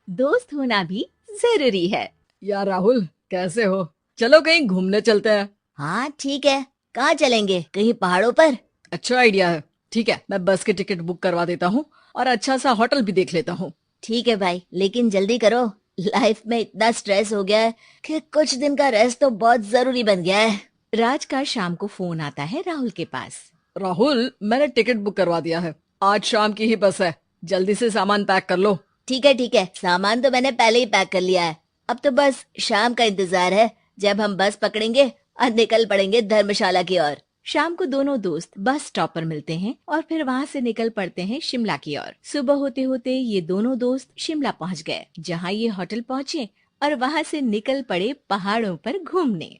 दोस्त होना भी जरूरी है। यार राहुल, कैसे हो? चलो कहीं घूमने चलते हैं। हाँ ठीक है। कहाँ चलेंगे? कहीं पहाड़ों पर? अच्छा आइडिया है। ठीक है, मैं बस की टिकट बुक करवा देता हूँ और अच्छा सा होटल भी देख लेता हूँ। ठीक है भाई, लेकिन जल्दी करो। लाइफ में इतना स्ट्रेस हो गया है कि कुछ दिन का रेस्ट तो बहुत जरूरी बन गया है। राज का शाम को फोन आता है राहुल के पास। राहुल, मैंने टिकट बुक करवा दिया है। आज शाम की ही बस है। जल्दी से सामान पैक कर लो। ठीक है, सामान तो मैंने पहले ही पैक कर लिया है। अब तो बस शाम का इंतजार है, जब हम बस पकड़ेंगे और निकल पड़ेंगे धर्मशाला की ओर। शाम को दोनों दोस्त बस स्टॉप पर मिलते हैं और फिर वहाँ से निकल पड़ते हैं शिमला की ओर। सुबह होते होते ये दोनों दोस्त शिमला पहुँच गए, जहाँ ये होटल पहुँचे और वहाँ से निकल पड़े पहाड़ों पर घूमने।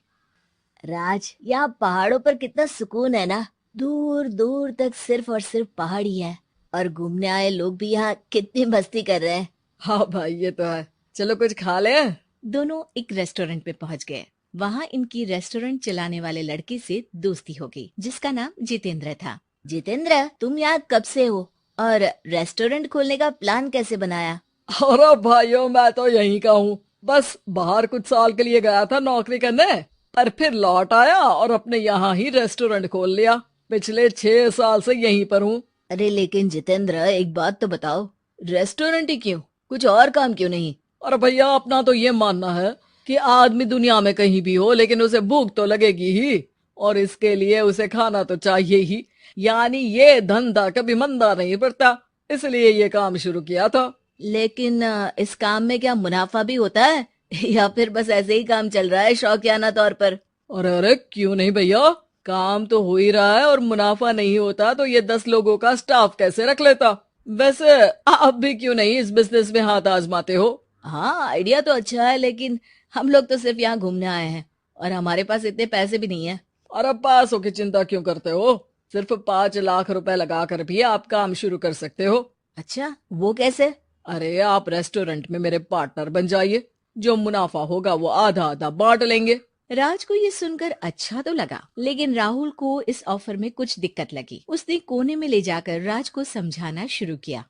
राज, यहाँ पहाड़ों पर कितना सुकून है ना। दूर दूर तक सिर्फ और सिर्फ पहाड़ ही है, और घूमने आए लोग भी यहाँ कितनी मस्ती कर रहे हैं। हाँ भाई, ये तो है। चलो कुछ खा ले। दोनों एक रेस्टोरेंट पे पहुंच गए। वहां इनकी रेस्टोरेंट चलाने वाले लड़के से दोस्ती हो गई, जिसका नाम जितेंद्र था। जितेंद्र, तुम यहाँ कब से हो और रेस्टोरेंट खोलने का प्लान कैसे बनाया? अरे भाइयों, मैं तो यहीं का हूँ। बस बाहर कुछ साल के लिए गया था नौकरी करने, पर फिर लौट आया और अपने यहाँ ही रेस्टोरेंट खोल लिया। पिछले 6 साल से यहीं पर हूँ। अरे लेकिन जितेंद्र, एक बात तो बताओ, रेस्टोरेंट ही क्यों? कुछ और काम क्यों नहीं? और भैया, अपना तो ये मानना है कि आदमी दुनिया में कहीं भी हो लेकिन उसे भूख तो लगेगी ही, और इसके लिए उसे खाना तो चाहिए ही। यानी ये धंधा कभी मंदा नहीं पड़ता, इसलिए ये काम शुरू किया था। लेकिन इस काम में क्या मुनाफा भी होता है या फिर बस ऐसे ही काम चल रहा है शौकियाना तौर पर? अरे अरे, क्यों नहीं भैया। काम तो हो ही रहा है, और मुनाफा नहीं होता तो ये 10 लोगों का स्टाफ कैसे रख लेता। वैसे आप भी क्यों नहीं इस बिजनेस में हाथ आजमाते हो? हाँ, आइडिया तो अच्छा है, लेकिन हम लोग तो सिर्फ यहाँ घूमने आए हैं और हमारे पास इतने पैसे भी नहीं है। और अब पैसों की चिंता क्यों करते हो? सिर्फ 5 लाख रुपए लगाकर भी आप काम शुरू कर सकते हो। अच्छा, वो कैसे? अरे, आप रेस्टोरेंट में मेरे पार्टनर बन जाइए। जो मुनाफा होगा वो आधा आधा बांट लेंगे। राज को ये सुनकर अच्छा तो लगा, लेकिन राहुल को इस ऑफर में कुछ दिक्कत लगी। उसने कोने में ले जाकर राज को समझाना शुरू किया।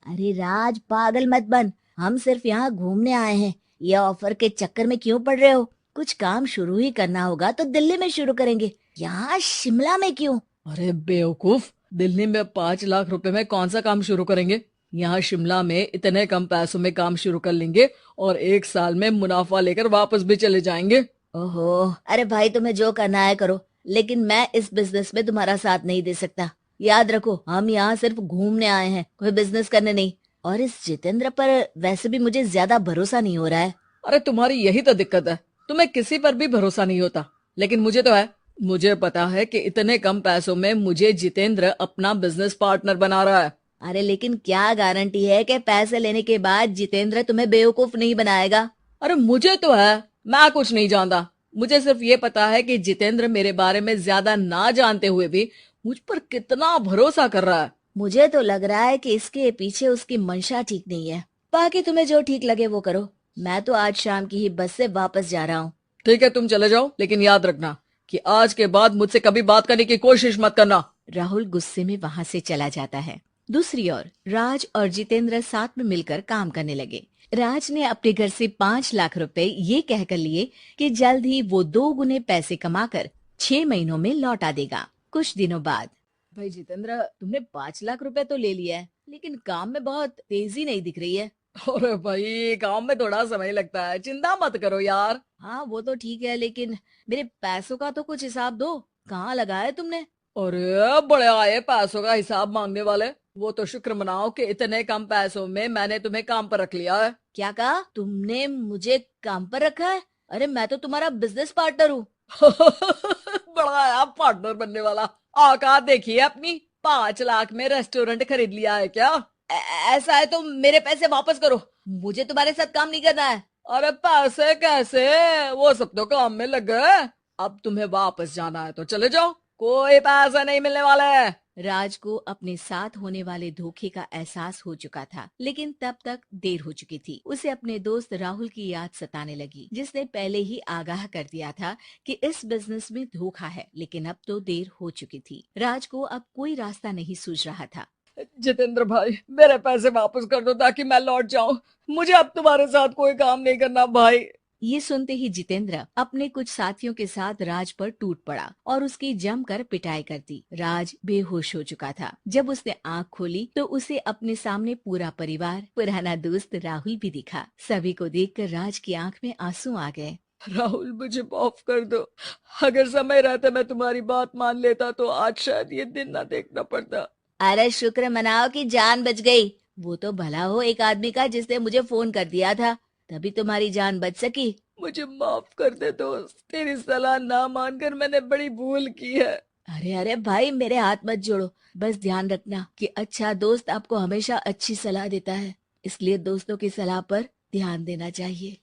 अरे राज, पागल मत बन। हम सिर्फ यहाँ घूमने आए हैं। ये ऑफर के चक्कर में क्यों पड़ रहे हो? कुछ काम शुरू ही करना होगा तो दिल्ली में शुरू करेंगे, यहाँ शिमला में क्यों? अरे बेवकूफ, दिल्ली में 5 लाख रुपए में कौन सा काम शुरू करेंगे? यहाँ शिमला में इतने कम पैसों में काम शुरू कर लेंगे और 1 साल में मुनाफा लेकर वापस भी चले जाएंगे। ओहो, अरे भाई, तुम्हें जो करना है करो, लेकिन मैं इस बिजनेस में तुम्हारा साथ नहीं दे सकता। याद रखो, हम यहाँ सिर्फ घूमने आए हैं, कोई बिजनेस करने नहीं। और इस जितेंद्र पर वैसे भी मुझे ज्यादा भरोसा नहीं हो रहा है। अरे तुम्हारी यही तो दिक्कत है, तुम्हें किसी पर भी भरोसा नहीं होता। लेकिन मुझे तो है। मुझे पता है कि इतने कम पैसों में मुझे जितेंद्र अपना बिजनेस पार्टनर बना रहा है। अरे लेकिन क्या गारंटी है कि पैसे लेने के बाद जितेंद्र तुम्हें बेवकूफ नहीं बनाएगा? अरे मुझे तो है। मैं कुछ नहीं जानता। मुझे सिर्फ ये पता है कि जितेंद्र मेरे बारे में ज्यादा ना जानते हुए भी मुझ पर कितना भरोसा कर रहा है। मुझे तो लग रहा है कि इसके पीछे उसकी मंशा ठीक नहीं है। बाकी तुम्हें जो ठीक लगे वो करो। मैं तो आज शाम की ही बस से वापस जा रहा हूँ। ठीक है, तुम चले जाओ, लेकिन याद रखना कि आज के बाद मुझसे कभी बात करने की कोशिश मत करना। राहुल गुस्से में वहां से चला जाता है। दूसरी ओर राज और जितेंद्र साथ में मिलकर काम करने लगे। राज ने अपने घर से 5 लाख रुपए ये कहकर लिए कि जल्द ही वो 2 गुने पैसे कमाकर 6 महीनों में लौटा देगा। कुछ दिनों बाद, भाई जितेंद्र, तुमने 5 लाख रुपए तो ले लिया है, लेकिन काम में बहुत तेजी नहीं दिख रही है। अरे भाई, काम में थोड़ा समय लगता है, चिंता मत करो यार। हाँ वो तो ठीक है, लेकिन मेरे पैसों का तो कुछ हिसाब दो। कहाँ लगा है तुमने? अरे बड़े आए पैसों का हिसाब मांगने वाले। वो तो शुक्र मनाओ कि इतने कम पैसों में मैंने तुम्हें काम पर रख लिया है। क्या कहा तुमने? मुझे काम पर रखा है? अरे मैं तो तुम्हारा बिजनेस पार्टनर हूँ। बड़ा आया पार्टनर बनने वाला। औकात देखिए अपनी। 5 लाख में रेस्टोरेंट खरीद लिया है क्या? ऐसा है तो मेरे पैसे वापस करो। मुझे तुम्हारे साथ काम नहीं करना है। अरे पैसे कैसे? वो सब तो काम में लग गए। अब तुम्हें वापस जाना है तो चले जाओ, कोई पैसा नहीं मिलने वाला है। राज को अपने साथ होने वाले धोखे का एहसास हो चुका था, लेकिन तब तक देर हो चुकी थी। उसे अपने दोस्त राहुल की याद सताने लगी, जिसने पहले ही आगाह कर दिया था कि इस बिजनेस में धोखा है, लेकिन अब तो देर हो चुकी थी। राज को अब कोई रास्ता नहीं सूझ रहा था। जितेंद्र भाई, मेरे पैसे वापस कर दो ताकि मैं लौट जाऊं। मुझे अब तुम्हारे साथ कोई काम नहीं करना भाई। ये सुनते ही जितेंद्र अपने कुछ साथियों के साथ राज पर टूट पड़ा और उसकी जमकर पिटाई कर दी। राज बेहोश हो चुका था। जब उसने आंख खोली तो उसे अपने सामने पूरा परिवार, पुराना दोस्त राहुल भी दिखा। सभी को देखकर राज की आंख में आंसू आ गए। राहुल, मुझे माफ कर दो। अगर समय रहते मैं तुम्हारी बात मान लेता तो आज शायद ये दिन ना देखना पड़ता। अरे शुक्र मनाओ कि जान बच गई। वो तो भला हो एक आदमी का जिसने मुझे फोन कर दिया था, तभी तुम्हारी जान बच सकी। मुझे माफ कर दे दोस्त, तेरी सलाह ना मानकर मैंने बड़ी भूल की है। अरे अरे भाई, मेरे हाथ मत जोड़ो। बस ध्यान रखना कि अच्छा दोस्त आपको हमेशा अच्छी सलाह देता है, इसलिए दोस्तों की सलाह पर ध्यान देना चाहिए।